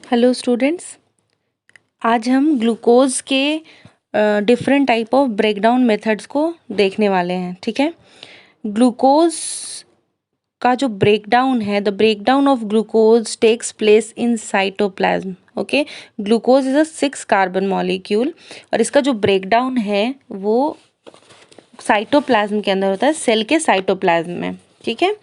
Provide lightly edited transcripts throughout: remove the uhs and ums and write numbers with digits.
Hello students, आज हम glucose के different type of breakdown methods को देखने वाले हैं। ठीक है, ग्लूकोज का जो ब्रेकडाउन है, the breakdown of glucose takes place in cytoplasm. Okay, glucose is a 6 carbon molecule और इसका जो ब्रेकडाउन है वो साइटोप्लाज्म के अंदर होता है, सेल के साइटोप्लाज्म में। ठीक है,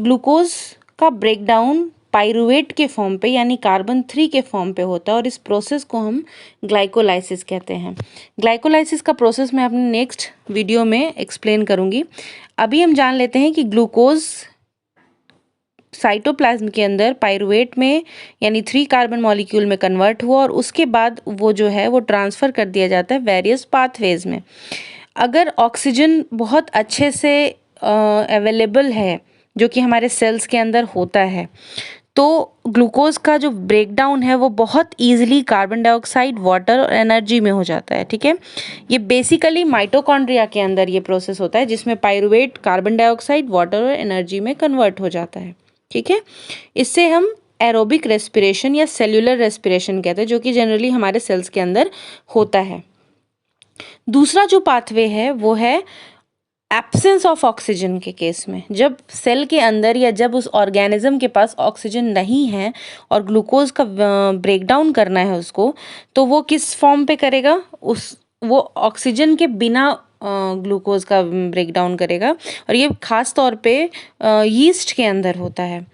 ग्लूकोज का ब्रेकडाउन पाइरुवेट के फॉर्म पे यानी कार्बन 3 के फॉर्म पे होता है और इस प्रोसेस को हम ग्लाइकोलाइसिस कहते हैं। ग्लाइकोलाइसिस का प्रोसेस मैं अपने नेक्स्ट वीडियो में एक्सप्लेन करूंगी। अभी हम जान लेते हैं कि ग्लूकोज साइटोप्लाज्म के अंदर पाइरुवेट में यानी 3 कार्बन मॉलिक्यूल में कन्वर्ट हुआ और उसके बाद वो जो है वो ट्रांसफ़र कर दिया जाता है वेरियस पाथवेज में। अगर ऑक्सीजन बहुत अच्छे से अवेलेबल है, जो कि हमारे सेल्स के अंदर होता है, तो ग्लूकोज का जो ब्रेकडाउन है वो बहुत इजीली कार्बन डाइऑक्साइड, वाटर और एनर्जी में हो जाता है। ठीक है, ये बेसिकली माइटोकॉन्ड्रिया के अंदर ये प्रोसेस होता है जिसमें पाइरुवेट कार्बन डाइऑक्साइड, वाटर और एनर्जी में कन्वर्ट हो जाता है। ठीक है, इससे हम एरोबिक रेस्पिरेशन या सेल्यूलर रेस्पिरेशन कहते हैं, जो कि जनरली हमारे सेल्स के अंदर होता है। दूसरा जो पाथवे है वो है एब्सेंस ऑफ ऑक्सीजन के केस में। जब सेल के अंदर या जब उस ऑर्गेनिज्म के पास ऑक्सीजन नहीं है और ग्लूकोज का ब्रेकडाउन करना है उसको, तो वो किस फॉर्म पे करेगा? वो ऑक्सीजन के बिना ग्लूकोज का ब्रेकडाउन करेगा और ये खास तौर पे यीस्ट के अंदर होता है।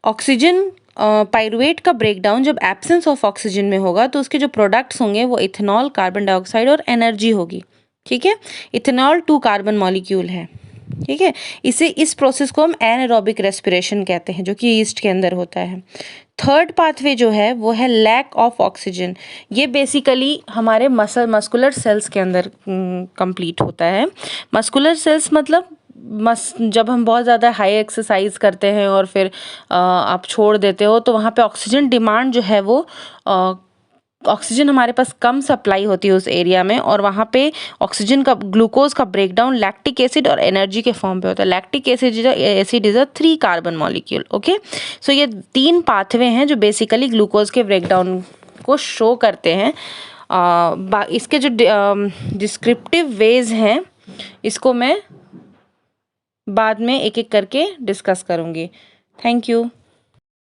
ऑक्सीजन पाइरुवेट का ब्रेकडाउन जब एब्सेंस ऑफ ऑक्सीजन में होगा तो उसके जो प्रोडक्ट्स होंगे वो इथेनॉल, कार्बन डाइऑक्साइड और एनर्जी होगी। ठीक है, इथेनॉल 2 कार्बन मॉलिक्यूल है। ठीक है, इस प्रोसेस को हम एनारोबिक रेस्पिरेशन कहते हैं, जो कि यीस्ट के अंदर होता है। थर्ड पाथवे जो है वो है लैक ऑफ ऑक्सीजन। ये बेसिकली हमारे मस्कुलर सेल्स के अंदर कंप्लीट होता है। मस्कुलर सेल्स मतलब जब हम बहुत ज़्यादा हाई एक्सरसाइज करते हैं और फिर आप छोड़ देते हो तो वहाँ पे ऑक्सीजन डिमांड जो है वो ऑक्सीजन हमारे पास कम सप्लाई होती है उस एरिया में और वहाँ पे ऑक्सीजन का, ग्लूकोज का ब्रेकडाउन लैक्टिक एसिड और एनर्जी के फॉर्म पे होता है। Lactic acid is a 3 carbon molecule. Okay, so ये 3 पाथवे हैं जो बेसिकली ग्लूकोज के ब्रेकडाउन को शो करते हैं। इसके जो डिस्क्रिप्टिव वेज हैं इसको मैं बाद में एक एक करके डिस्कस करूँगी। Thank you.